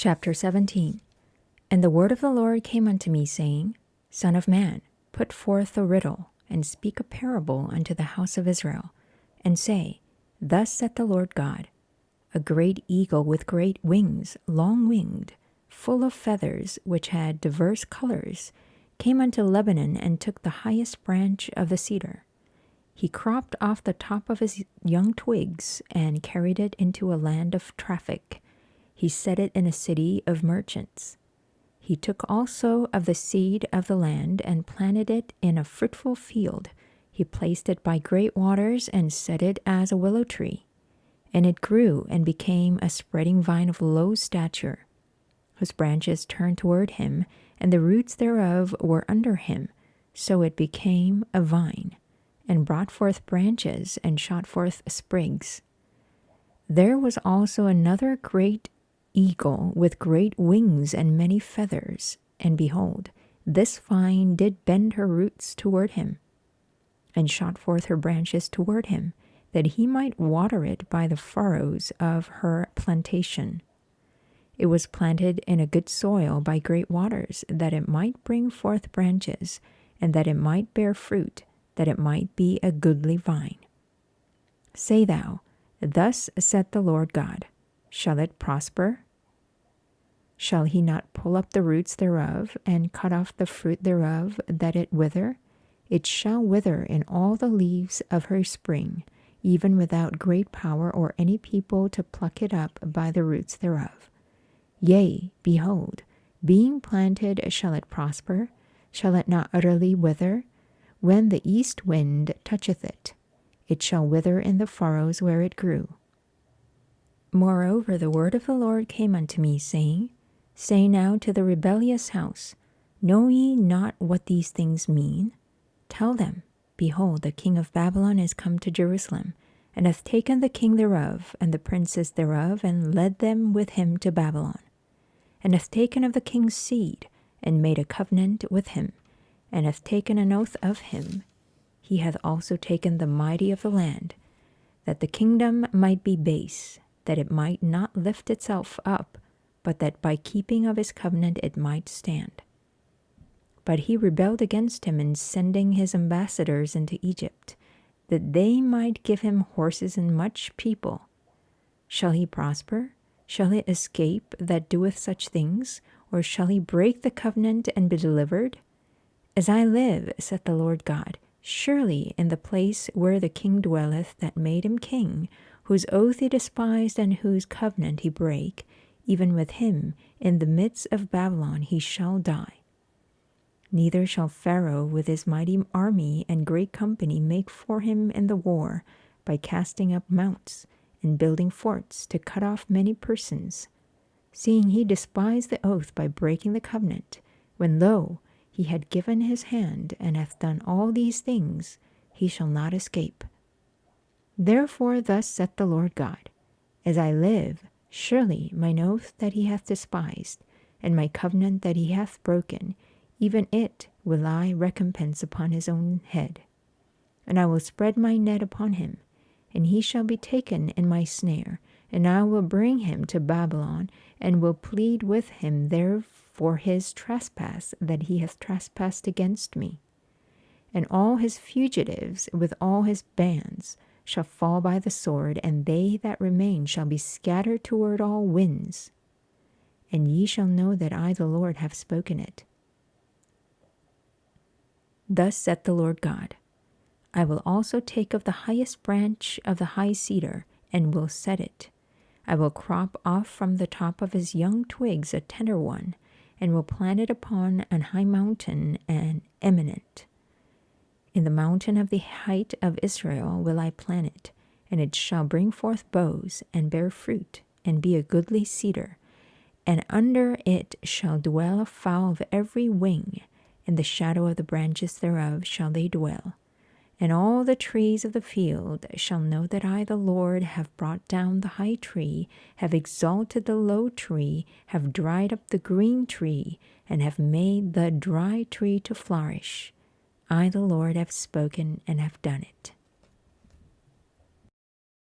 Chapter 17. And the word of the Lord came unto me, saying, Son of man, put forth a riddle, and speak a parable unto the house of Israel, and say, Thus saith the Lord God, A great eagle with great wings, long-winged, full of feathers, which had diverse colors, came unto Lebanon, and took the highest branch of the cedar. He cropped off the top of his young twigs, and carried it into a land of traffic. He set it in a city of merchants. He took also of the seed of the land, and planted it in a fruitful field. He placed it by great waters, and set it as a willow tree. And it grew, and became a spreading vine of low stature, whose branches turned toward him, and the roots thereof were under him. So it became a vine, and brought forth branches, and shot forth sprigs. There was also another great eagle with great wings and many feathers, and behold, this vine did bend her roots toward him, and shot forth her branches toward him, that he might water it by the furrows of her plantation. It was planted in a good soil by great waters, that it might bring forth branches, and that it might bear fruit, that it might be a goodly vine. Say thou, Thus saith the Lord God, Shall it prosper? Shall he not pull up the roots thereof, and cut off the fruit thereof, that it wither? It shall wither in all the leaves of her spring, even without great power or any people to pluck it up by the roots thereof. Yea, behold, being planted shall it prosper? Shall it not utterly wither? When the east wind toucheth it, it shall wither in the furrows where it grew. Moreover, the word of the Lord came unto me, saying, Say now to the rebellious house, Know ye not what these things mean? Tell them, Behold, the king of Babylon is come to Jerusalem, and hath taken the king thereof, and the princes thereof, and led them with him to Babylon, and hath taken of the king's seed, and made a covenant with him, and hath taken an oath of him. He hath also taken the mighty of the land, that the kingdom might be base, that it might not lift itself up, but that by keeping of his covenant it might stand. But he rebelled against him in sending his ambassadors into Egypt, that they might give him horses and much people. Shall he prosper? Shall it escape that doeth such things? Or shall he break the covenant and be delivered? As I live, saith the Lord God, surely in the place where the king dwelleth that made him king, whose oath he despised and whose covenant he brake, even with him in the midst of Babylon he shall die. Neither shall Pharaoh with his mighty army and great company make for him in the war, by casting up mounts and building forts to cut off many persons, seeing he despised the oath by breaking the covenant, when lo, he had given his hand and hath done all these things, he shall not escape. Therefore thus saith the Lord God, As I live, surely mine oath that he hath despised, and my covenant that he hath broken, even it will I recompense upon his own head. And I will spread my net upon him, and he shall be taken in my snare, and I will bring him to Babylon, and will plead with him there for his trespass that he hath trespassed against me. And all his fugitives with all his bands shall fall by the sword, and they that remain shall be scattered toward all winds. And ye shall know that I the Lord have spoken it. Thus saith the Lord God, I will also take of the highest branch of the high cedar, and will set it. I will crop off from the top of his young twigs a tender one, and will plant it upon an high mountain and eminent. In the mountain of the height of Israel will I plant it, and it shall bring forth boughs, and bear fruit, and be a goodly cedar. And under it shall dwell a fowl of every wing, in the shadow of the branches thereof shall they dwell. And all the trees of the field shall know that I the Lord have brought down the high tree, have exalted the low tree, have dried up the green tree, and have made the dry tree to flourish. I the Lord have spoken and have done it.